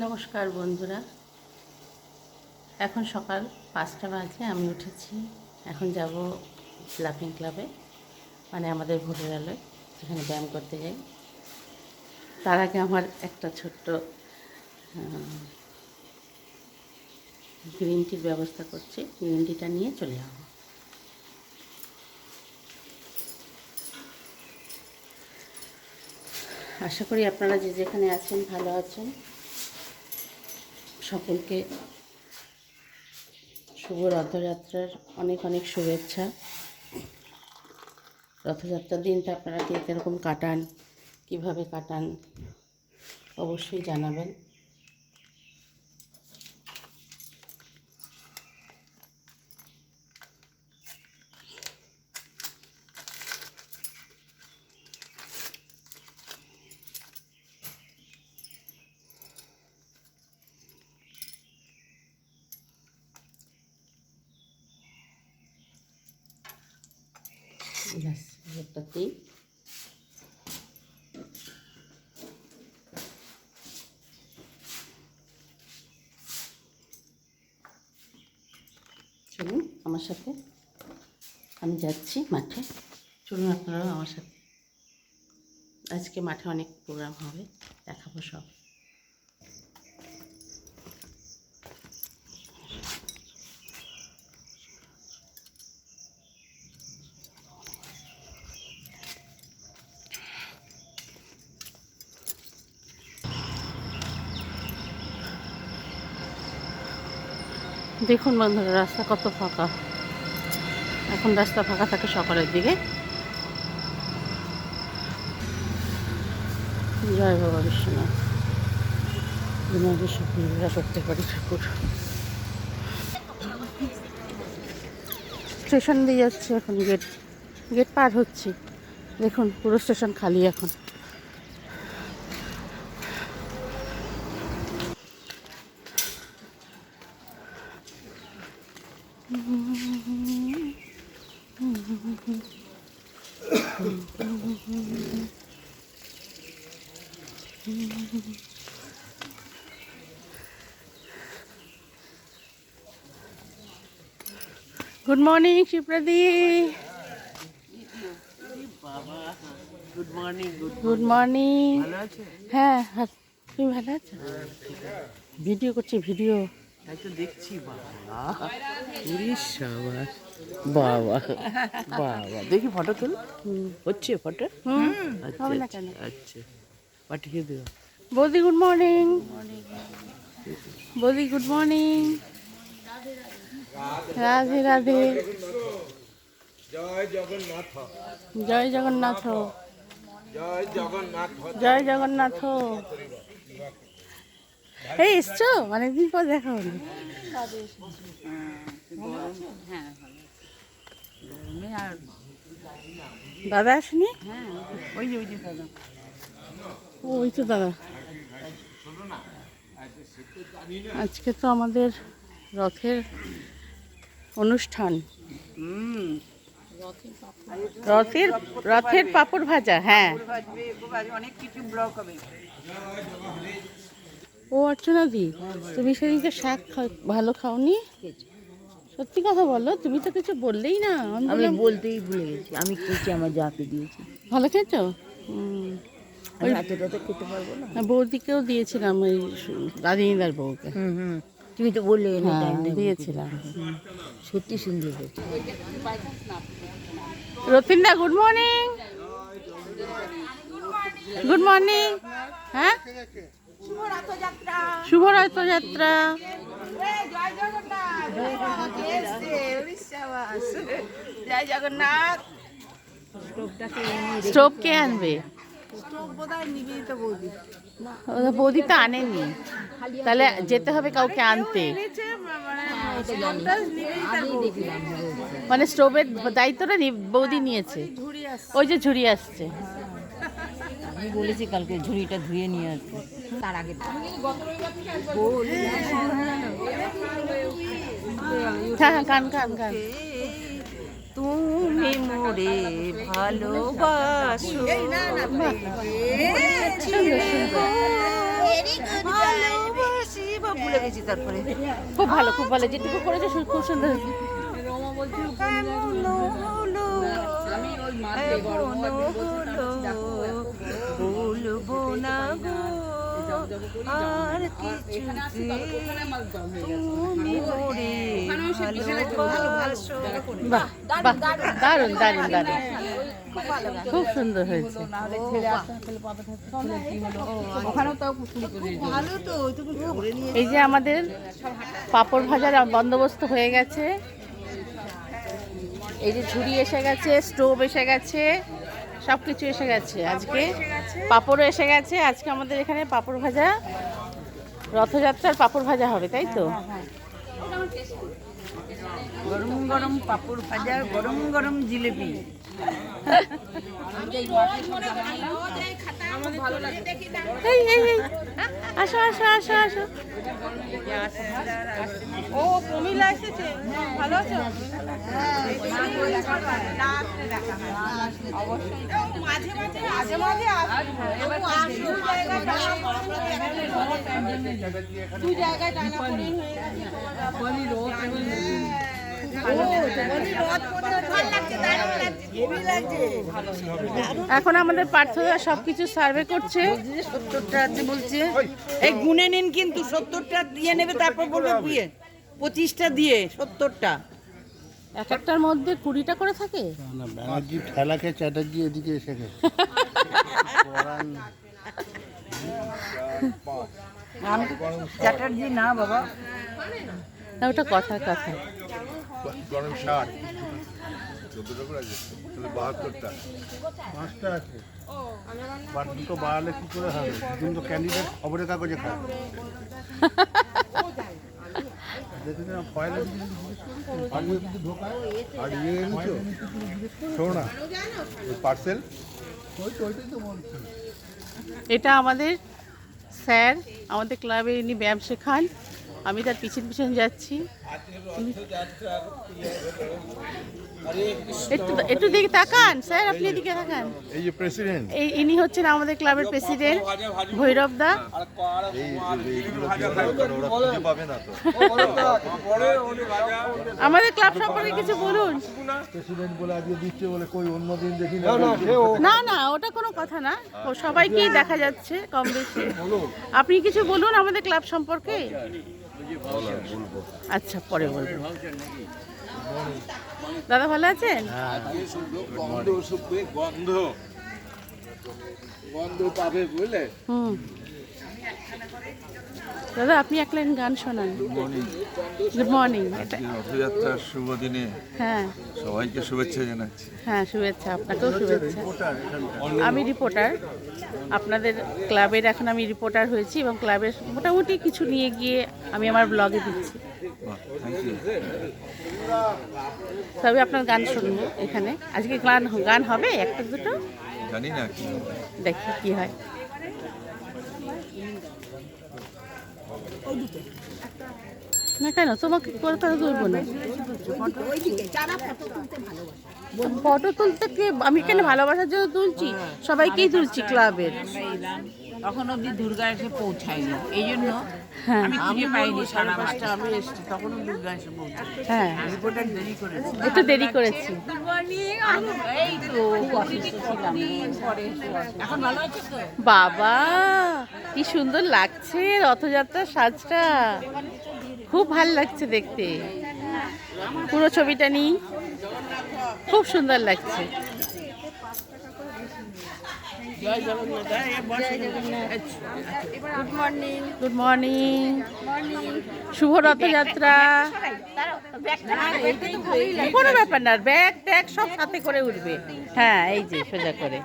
নমস্কার বন্ধুরা, এখন সকাল 5টা বাজে। আমি উঠেছি, এখন যাব লাফিং ক্লাবে, মানে আমাদের ভোরের আলোয়, যেখানে ব্যায়াম করতে যাই। তার আগে আমার একটা ছোট্ট গ্রিন টির ব্যবস্থা করছি। গ্রিন টিটা নিয়ে চলে যাব। আশা করি আপনারা যে যেখানে আছেন ভালো আছেন। সকলকে শুভ রথযাত্রার অনেক অনেক শুভেচ্ছা। রথযাত্রার দিনটা আপনারা কে কীরকম কাটান, কীভাবে কাটান, অবশ্যই জানাবেন। ব্যাস, একটাতেই চলুন আমার সাথে, আমি যাচ্ছি মাঠে। চলুন আপনারাও আমার সাথে। আজকে মাঠে অনেক প্রোগ্রাম হবে, দেখাবো সব। দেখুন বন্ধুরা, রাস্তা কত ফাঁকা। এখন রাস্তা ফাঁকা থাকে সকালের দিকে। জয় বাবা বিশ্বনাথ, সকলরা করতে পারি ঠাকুর। স্টেশন দিয়ে যাচ্ছে, এখন গেট পার হচ্ছি। দেখুন পুরো স্টেশন খালি এখন। গুড মর্নিং শিবপ্রদী। Good morning. Good morning. হ্যাঁ, তুমি ভালো আছো? ভিডিও করছি, ভিডিও। তাই তো দেখছি। বাবা বাবা বাবা, দেখি ফটো তোল। হচ্ছে ফটো? হবে না কেন? আচ্ছা, পাঠিয়ে দেবো। বৌদি গুড মর্নিং। বৌদি গুড মর্নিং। রাধে রাধে। জয় জগন্নাথ। জয় জগন্নাথ। জয় জগন্নাথ। জয় জগন্নাথ। এই এসছো, অনেকদিন পর দেখা হলো। দাদা আসেনি? ওই যে দাদা। ওই তো দাদা। আজকে তো আমাদের রথের অনুষ্ঠান। রথের পাপড় ভাজা। হ্যাঁ, অনেক কিছু ব্লগ হবে। ও অর্চনা দি, তুমি সেদিনকে শাক ভালো খাওনি? সত্যি কথা বলো, তুমি তো কিছু বললেই না। আমি বলতেই ভুলে গেছি, আমি খেয়েছি, আমার জাতে দিয়েছি। ভালো খেয়েছো? ওই এতটা তো খেতে পারবো না। বৌদিকেও দিয়েছিলাম, ওই রাধিনীদার বউকে। তুমি তো বললে দিয়েছিলাম। সত্যি সুন্দর হয়েছে। রতিনদা গুড মর্নিং। Good morning. হ্যাঁ, শুভ রথযাত্রা। জয় জগন্নাথ। স্টোভ কে আনবে? বৌদি তো আনেনি, তাহলে যেতে হবে কাউকে আনতে। মানে স্টোভের দায়িত্বটা বৌদি নিয়েছে। ওই যে ঝুড়ি আসছে। আমি বলেছি কালকে ঝুড়িটা ধুয়ে নিয়ে আসবে। তার আগে হ্যাঁ হ্যাঁ, গান গান গান। তুমি মোরে ভালোবাসো। সুন্দর সুন্দর। সব ভুলে গেছি তারপরে খুব ভালো, খুব ভালো, যেটুকু করেছো খুব সুন্দর হয়েছে। বলবো না গো আর কিছুতে তুমি মোরে ভালোবাসো। বাহ বাহ, দারুণ দারুণ দারুণ, খুব সুন্দর হয়েছে। ভালো তো তুমি করে নিয়ে এই যে আমাদের পাঁপড় ভাজার বন্দোবস্ত হয়ে গেছে, এই যে ঝুড়ি এসে গেছে, স্টোভ এসে গেছে, সব কিছু এসে গেছে। আজকে পাঁপড়ও এসে গেছে। আজকে আমাদের এখানে পাঁপড় ভাজা, রথযাত্রার পাঁপড় ভাজা হবে, তাই তো? গরম গরম পাপড় ভাজা, গরম গরম জিলেবি। এই এই এই, আসো আসো আসো আসো। ও প্রমিলা এসেছে, ভালো আছো? মাঝে মাঝে দুই জায়গায় টানা পড়ে হয়ে এখন আমাদের পার্থরা সবকিছু সার্ভে করছে। 70টা আছে বলছে, এই গুনে নিন কিন্তু 70টা দিয়ে নেবে, তারপর বলবে বুয়ে 25টা দিয়ে 70টা। এক একটার মধ্যে 20টা করে থাকে। না ব্যানার্জি ঠেলাকে চ্যাটার্জি এদিকে এসে গেছে। আমি চ্যাটার্জি না বাবা, না ওটা কথার কথা। গরম 60 14টা করে আছে, তাহলে 72টা 5টা আছে, বাট দুটো বাড়ালে কি করে হবে? কিন্তু ক্যান্ডিডেট খবরের কাগজে খায়। দেখুন না ফয়েল আগে কিন্তু ঢোকায় আর ইয়ে এনেছো শোনো না পার্সেল ওইটাই তো বলছি। এটা আমাদের স্যার, আমাদের ক্লাবে ইনি ব্যায়াম শেখান, আমি তার পিছন পিছন যাচ্ছি। একটু একটু দিকে তাকান স্যার, আপনি এদিকে তাকান। এই যে প্রেসিডেন্ট, এই ইনি হচ্ছেন আমাদের ক্লাবের প্রেসিডেন্ট ভৈরব দা। ওরা পাবে না তো। আমাদের ক্লাব সম্পর্কে কিছু বলুন। প্রেসিডেন্ট বলে আজকে দিচ্ছে বলে কই অন্য দিন দেখি না। না না, ওটা কোনো কথা না, ও সবাইকেই দেখা যাচ্ছে কম বেশি। আপনি কিছু বলুন আমাদের ক্লাব সম্পর্কে। আচ্ছা, পরে বলবো। দাদা ভালো আছেন? গন্ধ শুকবে, গন্ধ গন্ধ পাবে বুঝলে। হুম, দাদা আপনি এক লাইন গান শোনান। Good morning. রথযাত্রার শুভ দিনে হ্যাঁ সবাইকে শুভেচ্ছা জানাচ্ছি। হ্যাঁ, শুভেচ্ছা, আপনাকেও শুভেচ্ছা। আমি রিপোর্টার, আপনাদের ক্লাবের এখন আমি রিপোর্টার হয়েছি এবং ক্লাবের মোটামুটি কিছু নিয়ে গিয়ে আমি আমার ব্লগে দিচ্ছি। Thank you. তবে আপনার গান শুনবো এখানে। আজকে গান হবে একটা দুটো, জানি না কি হবে। দেখি কি হয়। না কেন, তোমাকে কথা তুলবো না। ফটো তুলতে কে, আমি কেন ভালোবাসার জন্য তুলছি, সবাইকেই তুলছি ক্লাবের। তখন অব্দি দুর্গা এসে পৌঁছায়নি, এই জন্য হ্যাঁ আমি খুঁজে পাইনি। 5:30 আমি এসেছি, তখনও দুর্গা এসে পৌঁছায়। হ্যাঁ, রিপোর্টার দেরি করেছে। একটু দেরি করেছি। এই তো এখন ভালো আছে তো? বাবা কি সুন্দর লাগছে রথযাত্রার সাজটা, খুব ভাল লাগছে দেখতে। পুরো ছবিটা নিই, খুব সুন্দর লাগছে। গুড মর্নিং, শুভ রথযাত্রা। কোনো ব্যাপার না, ব্যাগ ট্যাগ সব সাথে করে উঠবে। হ্যাঁ, এই যে সোজা করে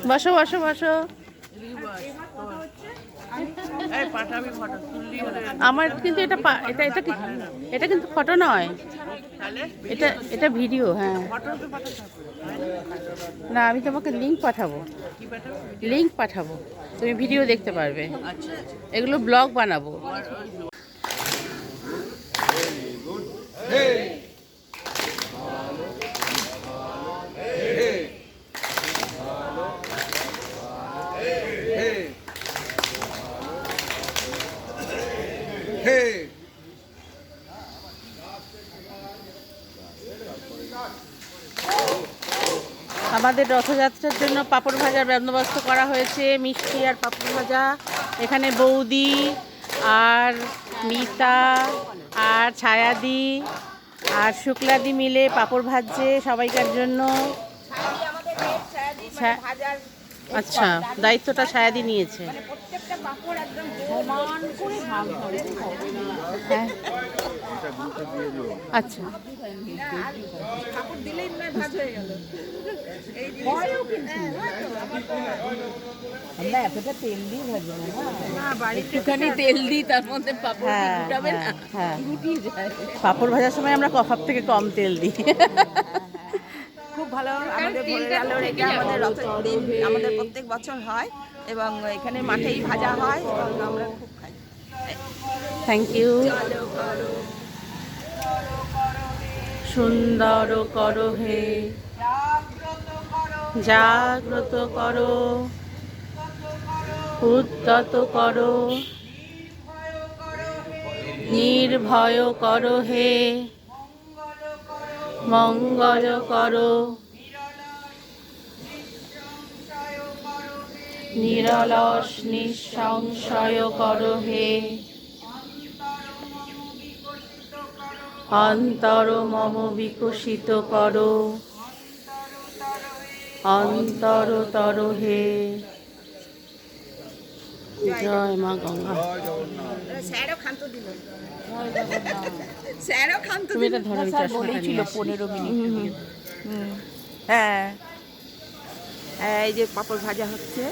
বসো বসো বসো। আমার কিন্তু এটা কিন্তু ফটো নয়, এটা ভিডিও। হ্যাঁ, না আমি তোমাকে লিংক পাঠাবো, তুমি ভিডিও দেখতে পারবে। এগুলো ব্লগ বানাবো। আমাদের রথযাত্রার জন্য পাঁপড় ভাজার বন্দোবস্ত করা হয়েছে, মিষ্টি আর পাঁপড় ভাজা। এখানে বৌদি আর মিতা আর ছায়াদি আর শুক্লাদি মিলে পাঁপড় ভাজছে সবাইকার জন্য। আচ্ছা, দায়িত্বটা ছায়াদি নিয়েছে। হ্যাঁ, আচ্ছা। আমরা এতটা তেল দিয়ে ভাজবো না, একটুখানি তেল দিই তার মধ্যে পাপড় হ্যাঁ, ফুটাবে না, হ্যাঁ। রুটি যায়। পাঁপড় ভাজার সময় আমরা কফার থেকে কম তেল দিই। খুব ভালো আমাদের ভোরের আলোর এটা আমাদের রথের দিন আমাদের প্রত্যেক বছর হয় এবং এখানে মাঠেই ভাজা হয় এবং আমরা খুব খাই। Thank you. সুন্দর করো হে, জাগ্রত করো, উদ্যত করো, নির্ভয় করো হে, মঙ্গল করো, নিরলস নিঃসংশয় করো হে, অন্তর মম বিকশিত করো, অন্তরতর হে। জয় মা গঙ্গা। তুমি এটা ধরো, আমি চশমাটা নিয়ে আসি। 15 মিনিট। হ্যাঁ, এই যে পাঁপড় ভাজা হচ্ছে,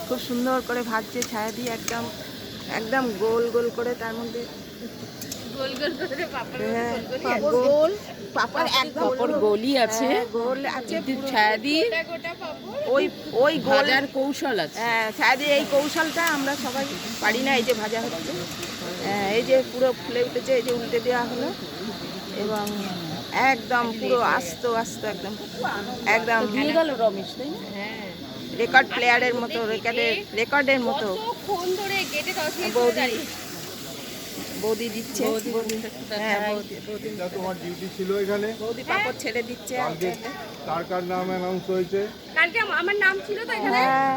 খুব সুন্দর করে ভাজছে ছায়া দিয়ে, একদম একদম গোল গোল করে, তার মধ্যে গোল পাপড় একদম পাপড় গোলই আছে, গোল আছে, কিন্তু ছায়াদি ওই ওই গোল ভাজার কৌশল আছে। হ্যাঁ, ছায়াদি এই কৌশলটা আমরা সবাই পারি না। এই যে ভাজা হচ্ছে, এই যে পুরো ফুলে উঠেছে, এই যে উল্টে দেওয়া হলো এবং একদম পুরো আস্ত আস্ত একদম একদম দিয়ে গেল রমেশ, তাই না? রেকর্ড প্লেয়ারের মতো, রেকর্ডের মতো বৌদি বৌদি দিচ্ছে। হ্যাঁ, যা তোমার ডিউটি ছিল এখানে, বৌদি পাপড় ছেড়ে দিচ্ছে। কালকে কার কার নাম অ্যানাউন্স হয়েছে? কালকে আমার নাম ছিল তো এখানে। হ্যাঁ,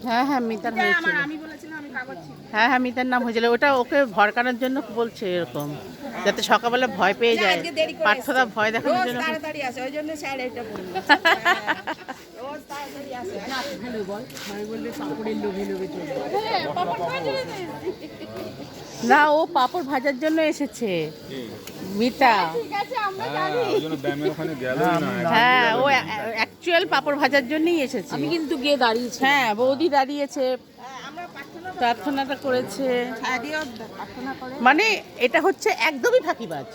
হ্যাঁ হ্যাঁ, মিতার হয়েছিল। আমি বলেছিলাম আমি কাগজ ছিল। হ্যাঁ হ্যাঁ, মিতার নাম হয়েছিল। ওটা ওকে ভরকানোর জন্য বলছে এরকম, যাতে সকালবেলা ভয় পেয়ে যায়। আজকে দেরি করে পার্থদা ভয় দেখানোর রোজ জন্য। তাড়াতাড়ি আসে, ওই জন্য স্যার এটা বললো। রোজ তাড়াতাড়ি আসে। না, ও পাঁপড় ভাজার জন্য এসেছে মিতা। ঠিক আছে আমরা জানি। হ্যাঁ, ও অ্যাকচুয়াল পাঁপড় ভাজার জন্যই এসেছে। আমি কিন্তু গিয়ে দাঁড়িয়েছি। হ্যাঁ, বৌদি দাঁড়িয়েছে, প্রার্থনাটা করেছে। ছায়া দিয়েও প্রার্থনা করে। মানে এটা হচ্ছে একদমই ফাঁকিবাজ।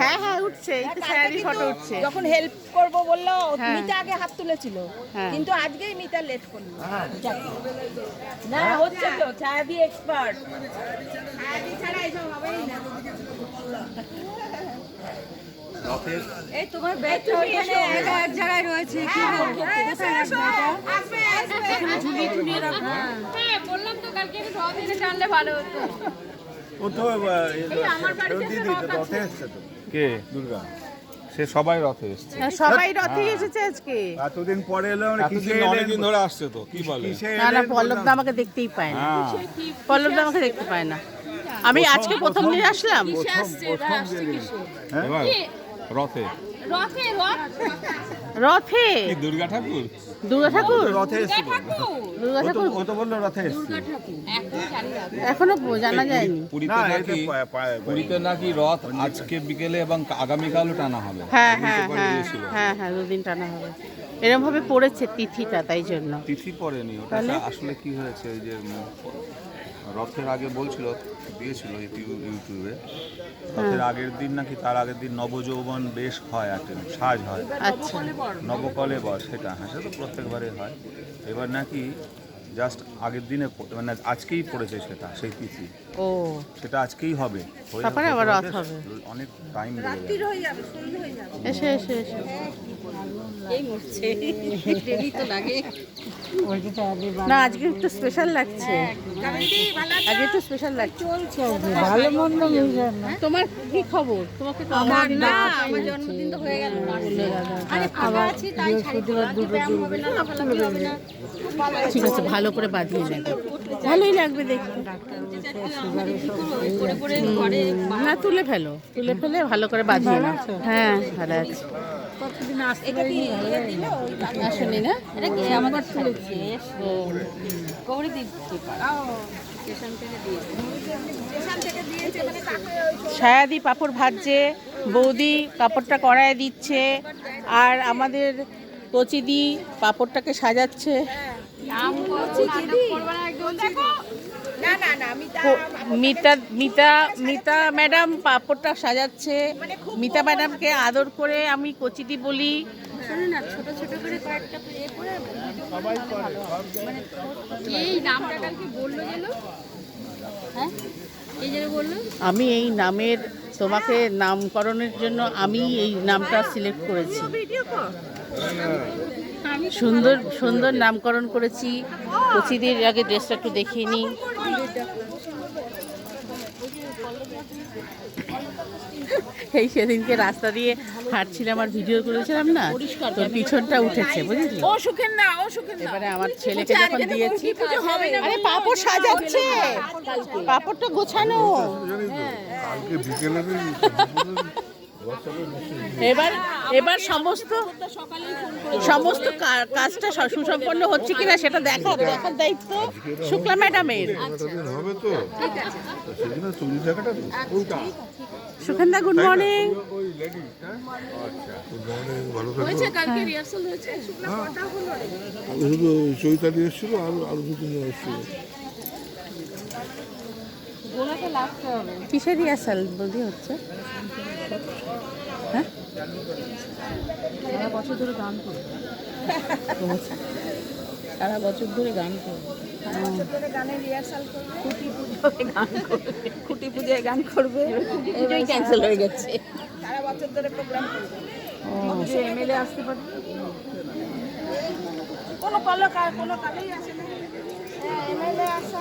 হ্যাঁ হ্যাঁ, উঠছে, এই তো ছায়াদি ফটো উঠছে। যখন হেল্প করব বললো, হ্যাঁ। মিতা আগে হাত তুলেছিল, হ্যাঁ। কিন্তু আজকেই মিতা লেট করলো। না হচ্ছে তো, ছায়া দিয়ে এক্সপার্ট। ছায়া দিয়ে ছাড়া এইসব হবেই না। এই তোমার ব্যাগটা ওখানে এক জায়গায় রয়েছে। কি বলবো? আসবে আসবে। এখানে ঝুলিয়ে ঝুলিয়ে রাখো। হ্যাঁ, বললাম তো কালকে একটু রথ এনে টানলে ভালো হতো। ও তো আমার বাড়িতে দিদি তো রথে এসছে তো। কে? দুর্গা। সে সবাই রথে এসছে। হ্যাঁ, সবাই রথে এসেছে আজকে। এতদিন পরে এলো মানে কিসে অনেকদিন ধরে আসছে তো, কি বলে? না না, পল্লবদা আমাকে দেখতেই পায় না। পল্লবদা আমাকে দেখতে পায় না। আমি আজকে প্রথম দিন আসলাম। এবার রথে রথে রথ রথে দুর্গা ঠাকুর দুর্গা ঠাকুর, রথে এসছে। দুর্গা ঠাকুর ও তো বললো রথে এসছে। এখনো জানা যায়নি। না, পুরীতে নাকি রথ আজকে বিকেলে এবং আগামীকালও টানা হবে। হ্যাঁ হ্যাঁ হ্যাঁ হ্যাঁ হ্যাঁ, দুদিন টানা হবে এরকম ভাবে পড়েছে তিথিটা, তাই জন্য। তিথি পড়েনি ওটা। আসলে কি হয়েছে, ওই যে রথের আগে বলছিল, দিয়েছিল ইউটিউবে, রথের আগের দিন নাকি তার আগের দিন নবযৌবন বেশ হয়, একটা সাজ হয়, আচ্ছা, নবকলেবর, সেটা হ্যাঁ, সেটা তো প্রত্যেকবারে হয়। এবার নাকি জাস্ট আগের দিনে মানে আজকেই পড়েছে সেটা, সেই তিথি, ও সেটা আজকেই হবে। তারপরে আবার রথ হবে। অনেক টাইম লেগে যাবে। এসে এসে এসে এই মরছে দেরি তো লাগে না আজকে একটু স্পেশাল লাগছে, আজকে একটু স্পেশাল লাগছে। ভালো মন্দ মিশে না। তোমার কি খবর? তোমাকে তো আমার না আমার জন্মদিন তো হয়ে গেল আরে ফাঁকা আছি তাই শাড়ি পরা ব্যায়াম হবে না লাফালাফি হবে না ঠিক আছে, ভালো করে বাঁধিয়ে নেবে, ভালোই লাগবে দেখতে। করে করে ঘরে না তুলে ফেলো, তুলে ফেলে ভালো করে বাঁধিয়ে নাও। হ্যাঁ ভালো আছে। কতদিন আসতে পারিনি। আসেনি না? এটা কি আমাদের তুলেছে গৌরী দিচ্ছে স্টেশন থেকে দিয়েছে ছায়াদি পাঁপড় ভাজছে, বৌদি পাঁপড়টা কড়ায় দিচ্ছে, আর আমাদের কচিদি পাঁপড়টাকে সাজাচ্ছে। মিতা মিতা মিতা ম্যাডাম পাঁপড়টা সাজাচ্ছে। মিতা ম্যাডামকে আদর করে আমি কচিদি বলি। শোনো না ছোট ছোট করে কয়েকটা ইয়ে করে মানে এই নামটা কালকে বললো যেন হ্যাঁ এই যে বললো আমি এই নামের তোমাকে নামকরণের জন্য আমি এই নামটা সিলেক্ট করেছি। সুন্দর সুন্দর নামকরণ করেছি। কচিদির আগে ড্রেসটা একটু দেখিয়ে নিই। এই সেদিনকে রাস্তা দিয়ে হাঁটছিলাম আর ভিডিও করেছিলাম না, তোর পিছনটা উঠেছে বুঝলি। ও সুখের না, ও সুখের না। এবারে আমার ছেলেকে যখন দিয়েছি, আরে পাঁপড় সাজাচ্ছে, পাঁপড়টা গোছানো। কালকে বিকেলে এবার এবার সমস্ত কাজটা সুসম্পন্ন হচ্ছে কিনা সেটা দেখার দায়িত্ব শুক্লা ম্যাডামের। হবে তো সেদিন চল্লিশ টাকাটা সুখেন্দা গুড মর্নিং। ভালো থাকবে। কালকে রিহার্সাল হয়েছে। শুধু চৈতালি এসেছিল আর আরো দু তিনজন এসেছিল। কিসের রিহার্সাল বলতে হচ্ছে? হ্যাঁ সারা বছর ধরে গান করবে, সারা বছর ধরে গান করবে, গানের রিহার্সাল করবে, খুঁটি পুজোয় গান করবে, এটাই ক্যান্সেল হয়ে গেছে। সারা বছর ধরে প্রোগ্রাম করবে। এমএলএ আসতে পারবে কোনো কালেই আসে না। এমএলএ আসা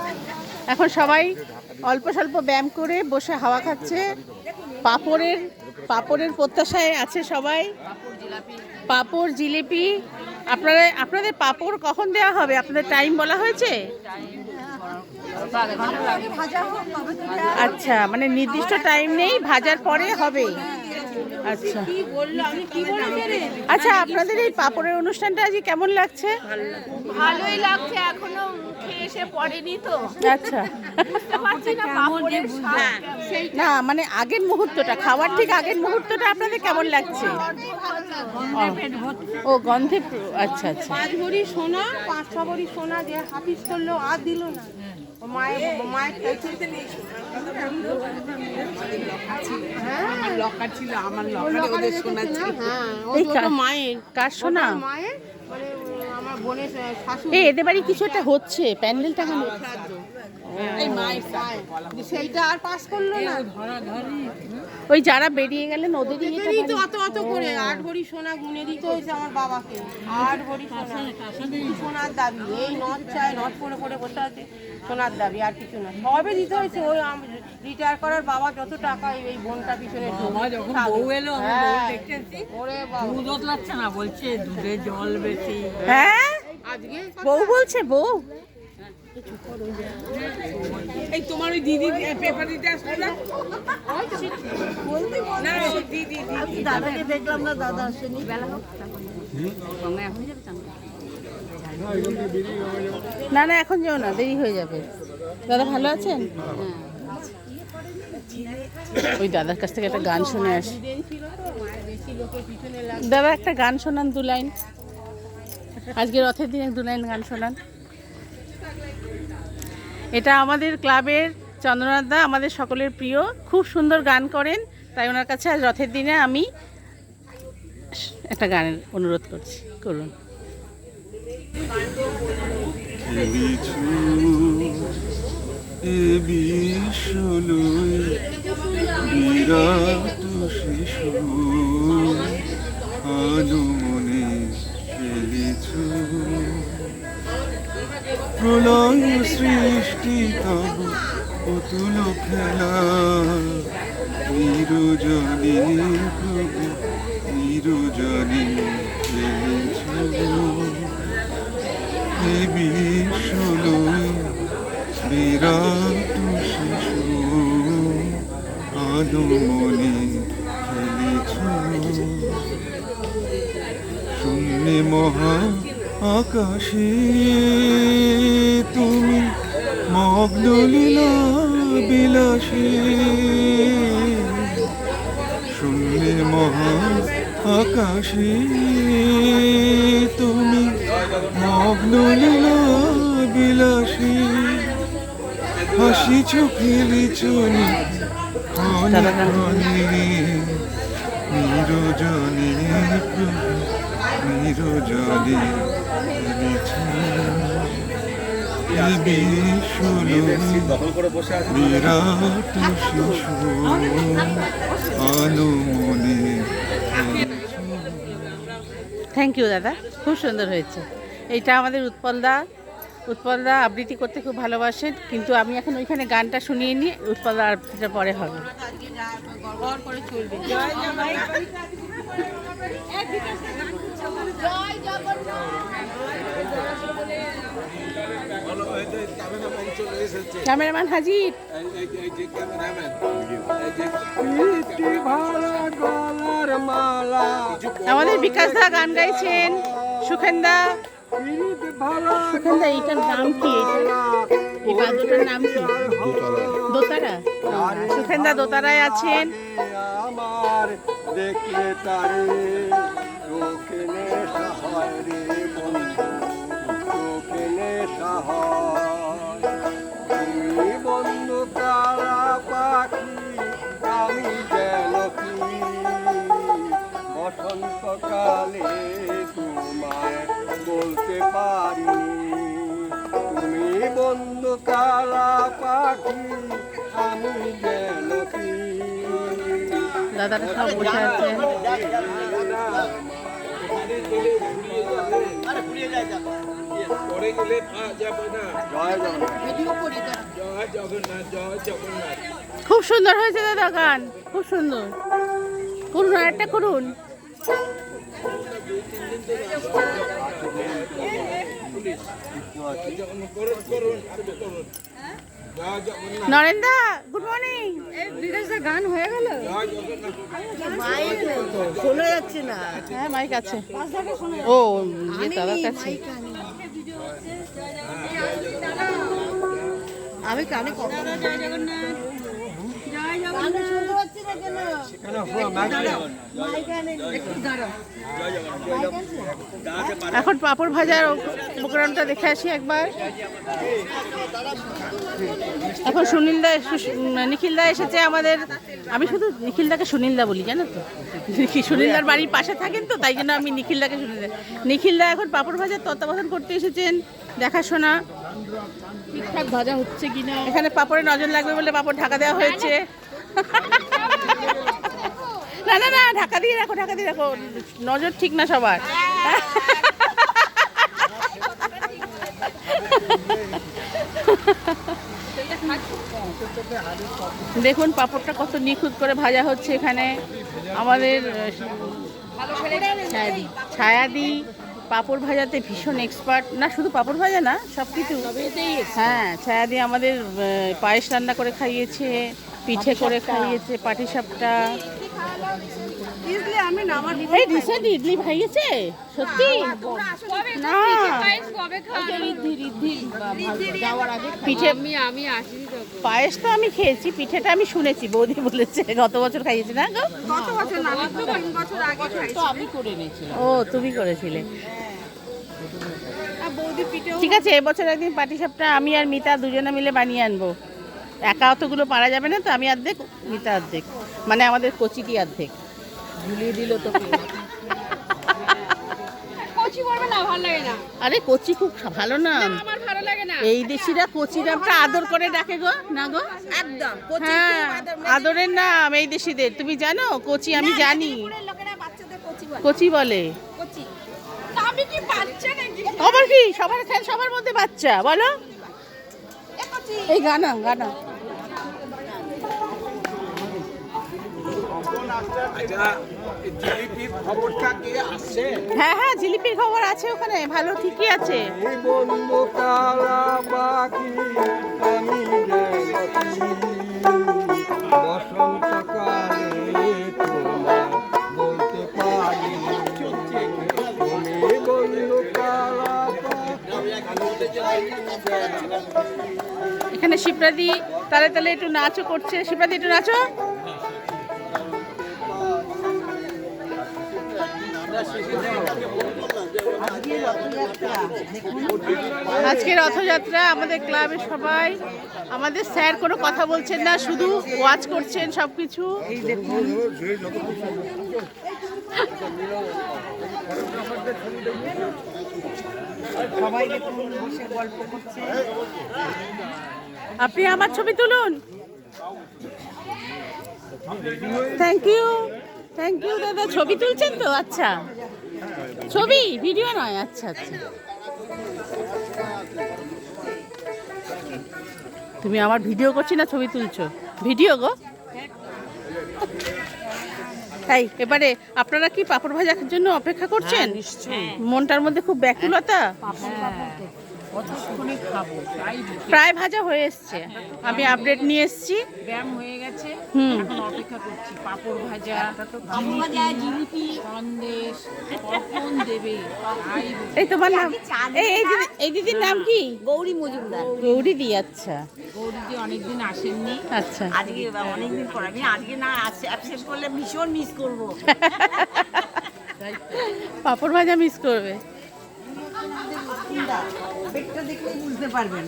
এখন সবাই অল্প স্বল্প ব্যায়াম করে বসে হাওয়া খাচ্ছে। পাঁপড়ের প্রত্যাশায় আছে সবাই। পাঁপড় জিলিপি। আপনাদের পাঁপড় কখন দেওয়া হবে? আপনাদের টাইম বলা হয়েছে? আচ্ছা, মানে নির্দিষ্ট টাইম নেই, ভাজার পরে হবে। আচ্ছা আচ্ছা, আপনাদের এই পাঁপড়ের অনুষ্ঠানটা আজকে কেমন লাগছে? ভালোই লাগছে, এখনো মুখে এসে পড়েনি তো। আচ্ছা, বুঝতে পারছি না পাঁপড়ের স্বাদ। না মানে আগের মুহূর্তটা, খাওয়ার ঠিক আগের মুহূর্তটা আপনাদের কেমন লাগছে? ও গন্ধে, আচ্ছা আচ্ছা। 5 ভরি সোনা, 5-6 ভরি সোনা যে হাফিজ করলো আর দিল না। মায়ের কাছে লকার ছিল, আমার লকারে ওদের শোনা ছিল। এই মায়ের কার শোনা? মায়ের মানে আমার বোনের শাশুড়ি। এই এদের বাড়ি কিছু একটা হচ্ছে, প্যান্ডেল টাঙানো। এই মায়ের সেইটা আর পাস করলো না। ওই যারা বেরিয়ে গেলেন ওদেরই এটা এই তো অত করে 8 ভরি সোনা গুনে দিতে হয়েছে আমার বাবাকে। 8 ভরি সোনার দাবি, এই নথ চাই, নথ পরে পরে বসে আছে, সোনার দাবি আর কিছু না, সবে দিতে হয়েছে। ওই রিটায়ার করার বাবা যত টাকা এই বোনটা পিছনে যখন বউ এলো আমি বউ দেখতেছি, ওরে বাবা, দুধ লাগছে না, বলছে দুধে জল বেশি। হ্যাঁ আজকে বউ বলছে, বউ এই তোমার ওই দিদি পেপার দিতে আসলো না, না ওই দিদি দাদাকে দেখলাম না, দাদা আসেনি। না না এখন যেও না, দেরি হয়ে যাবে। দাদা ভালো আছেন? ওই দাদার কাছ থেকে একটা গান শুনে আসি। দাদা একটা গান শোনান, 2 লাইন। আজকে রথের দিনে 2 লাইন গান শোনান। এটা আমাদের ক্লাবের চন্দ্রনাথ দা, আমাদের সকলের প্রিয়, খুব সুন্দর গান করেন, তাই ওনার কাছে আজ রথের দিনে আমি একটা গানের অনুরোধ করছি, করুন। বিরাট শিশু আলো মনে প্রলয় সৃষ্টি তব অতুল খেলা নিরজনী প্রভু নিরজনী খেলেছ এ বিশ্বলয় বিরাট শিশু আদমনে খেলেছ শূন্যে মহা আকাশে তুমি মগ্ন লীলা বিলাসে শূন্যে মহা আকাশে তুমি মগ্ন লীলা বিলাসে হাসিছ খেলেছ নিরজনী প্রভু নিরজনী বিরাট শিশু আনুমনে। থ্যাংক ইউ দাদা, খুব সুন্দর হয়েছে। এইটা আমাদের উৎপলদা আবৃত্তি করতে খুব ভালোবাসেন, কিন্তু আমি এখন ওইখানে গানটা শুনিয়ে নিই, উৎপলদা আবৃত্তিটা পরে হবে। ক্যামেরাম্যান হাজির। আমাদের বিকাশ দা গান গাইছেন, সুখেন্দা। এইটার নাম কি? এই বাদ্যটার নাম কি? দোতারা। সুখেন্দা দোতারায় আছেন। আমার দেখলে তারে তোকে নেশা হয় রে বন্ধু, তোকে নেশা হয়। তুমি বন্ধু কারা পাখি, আমি যেন কি বসন্তকালে তোমায় বলতে পারিনি। তুমি বন্ধু কারা পাখি, আমি যেন কি। দাদারা সব বসে আছেন। খুব সুন্দর হয়েছে দাদা গান, খুব সুন্দর। করুন, আর একটা করুন। নরেন্দা, গুড মর্নিং। বিকাশদা গান হয়ে গেল? শোনা যাচ্ছে না। হ্যাঁ, মাইক আছে। ও দাদার কাছে। আমি কানে কথা জয় জগন্নাথ, জয় জগন্নাথ। শুনতে পাচ্ছি না কেন? এখন পাঁপড় ভাজার প্রোগ্রামটা দেখে আসি একবার। এখন নিখিলদা এসেছে আমাদের। আমি শুধু নিখিলদাকে সুনীলদা বলি, জানো তো, সুনীলদার বাড়ির পাশে থাকেন তো, তাই জন্য আমি নিখিলদাকে সুনীলদা। নিখিলদা এখন পাঁপড় ভাজার তত্ত্বাবধান করতে এসেছেন, দেখাশোনা ঠিকঠাক ভাজা হচ্ছে কিনা। এখানে পাঁপড়ে নজর লাগবে বলে পাঁপড় ঢাকা দেওয়া হয়েছে। না না না, ঢাকা দিয়ে রাখো, ঢাকা দিয়ে রাখো, নজর ঠিক না সবার। দেখুন পাঁপড়টা কত নিখুঁত করে ভাজা হচ্ছে এখানে। আমাদের ছায়াদি পাঁপড় ভাজাতে ভীষণ এক্সপার্ট। না, শুধু পাঁপড় ভাজা না, সব কিছু। হ্যাঁ, ছায়াদি আমাদের পায়েস রান্না করে খাইয়েছে, পিঠে করে খাইয়েছে, পাটিসাপটা। এই রিসেন্ট ইডলি খাইয়েছে, সত্যি না? পিঠে পায়েস তো আমি খেয়েছি, পিঠেটা আমি শুনেছি, বৌদি বলেছে গত বছর খাইয়েছি। না গো, আমি করে নিয়েছিলাম। ও, তুমি করেছিলে। ঠিক আছে, এবছর একদিন পাটিসাপটা আমি আর মিতা দুজনে মিলে বানিয়ে আনবো। একা অতগুলো পারা যাবে না তো, আমি অর্ধেক, মিতা অর্ধেক, মানে আমাদের কচিটি অর্ধেক। ঝুলিয়ে দিল তো। কচি বলবে না, ভালো লাগে না। আরে কচি খুব ভালো না, আমার ভালো লাগে না। এই দেশিরা কচিরামটা আদর করে ডাকে গো। না গো, একদম হ্যাঁ, আদরের নাম এই দেশিদের। তুমি জানো কচি? আমি জানি, লোকেরা বাচ্চাদের কচি বলে। কচি বলে। কচি আমি কি বাচ্চা নাকি? আবার কি সবার মধ্যে বাচ্চা বলো, এই গানা গানা। জিলিপির খবরটা কে আসছে? হ্যাঁ হ্যাঁ, জিলিপির খবর আছে ওখানে, ভালো ঠিকই আছে। এই বন্ধু কালা পাখি আমি গেছি বসন্তকালে তোমায় বলতে পারি তুমি বন্ধু কালা এখানে শিপ্রাদি তালে তালে একটু নাচও করছে। শিপ্রাদি একটু নাচো। আজকে রথযাত্রা, আমাদের ক্লাবের সবাই, আমাদের স্যার কোনো কথা বলছেন না, শুধু ওয়াচ করছেন সবকিছু। এই দেখুন সবাই দেখুন বসে গল্প করছে। আপনি আমার ছবি তুলুন। থ্যাংক ইউ দাদা। ছবি তুলছেন তো? আচ্ছা, ছবি, ভিডিও নয়। আচ্ছা আচ্ছা, তুমি আমার ভিডিও করছি না ছবি তুলছো? ভিডিও গো। তাই এবারে আপনারা কি পাঁপড় ভাজার জন্য অপেক্ষা করছেন? মনটার মধ্যে খুব ব্যাকুলতা। প্রায় ভাজা হয়ে এসছে, আমি আপডেট নিয়ে এসছি। ব্যায়াম হয়ে গেছে, এখন অপেক্ষা করছি পাঁপড় ভাজা, জিলিপি, সন্দেশ কখন দেবে। এই তোমার নাম? এই দিদির নাম কি? গৌরী মজুমদার। গৌরী দি। আচ্ছা, গৌরীজি অনেকদিন আসেননি, আচ্ছা। আজকে অনেকদিন পর আমি আজকে না অ্যাবসেন্ট করলে ভীষণ মিস করবো। পাঁপড় ভাজা মিস করবে। পেটটা দেখলেই বুঝতে পারবেন।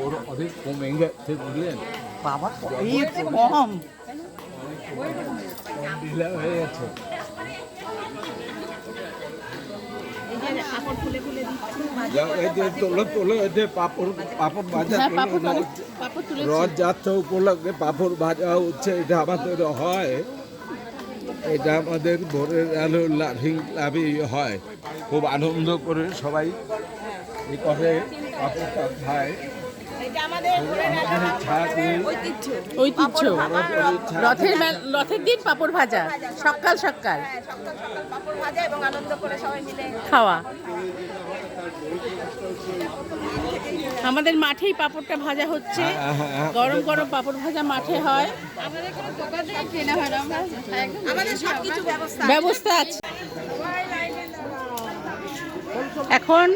ওর অধিক কমে গেছে বুঝলেন, বাবা কম ঢিলা হয়ে গেছে। তোলো এদের পাপড় ভাজা। হ্যাঁ, পাঁপড় তুলেছি। রথযাত্রা উপলক্ষে পাপড় ভাজা হচ্ছে, এটা আমাদের হয়, এটা আমাদের ভোরের আলো লাভিং লাভি হয়, খুব আনন্দ করে সবাই এই করে পাপড়টা খায়। ঐতিহ্য রথের দিন পাঁপড় ভাজা, সকাল সকাল পাঁপড় ভাজা এবং আনন্দ করে সবাই মিলে খাওয়া। আমাদের মাঠেই পাঁপড়টা ভাজা হচ্ছে, গরম গরম পাঁপড় ভাজা মাঠে হয়। আমাদের কোনো দোকান থেকে কেনা হয় না, আমরা একদম আমাদের সবকিছু ব্যবস্থা আছে। এখন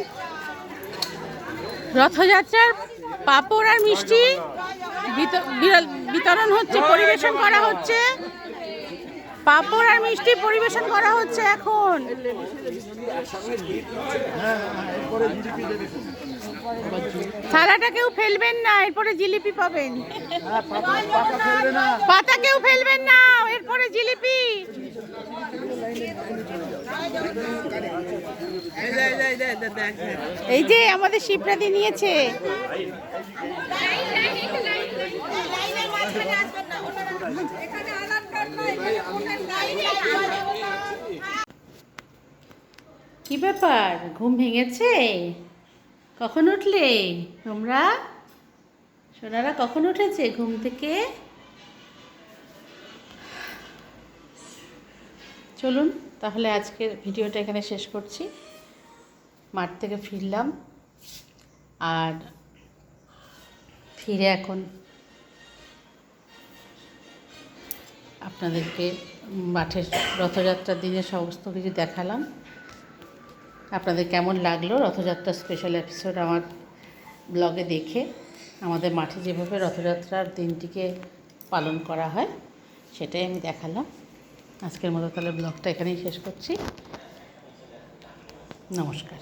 রথযাত্রার পাঁপড় আর মিষ্টি বিতরণ হচ্ছে, পরিবেশন করা হচ্ছে। পাঁপড় আর মিষ্টি পরিবেশন করা হচ্ছে এখন। থালাটা কেউ ফেলবেন না, এরপরে জিলিপি পাবেন। পাতা কেউ ফেলবেন না, এরপরে জিলিপি। এই যে আমাদের শিপ্রাদি নিয়েছে। কি ব্যাপার, ঘুম ভেঙেছে? কখন উঠলে তোমরা? সোনারা কখন উঠেছে ঘুম থেকে? চলুন তাহলে আজকের ভিডিওটা এখানে শেষ করছি। মাঠ থেকে ফিরলাম, আর ফিরে এখন আপনাদেরকে মাঠের রথযাত্রার দিনে সমস্ত কিছু দেখালাম। আপনাদের কেমন লাগলো রথযাত্রা স্পেশাল এপিসোড আমার ব্লগে দেখে? আমাদের মাঠে যেভাবে রথযাত্রার দিনটিকে পালন করা হয় সেটাই আমি দেখালাম। আজকের মতো তাহলে ব্লগটা এখানেই শেষ করছি। নমস্কার।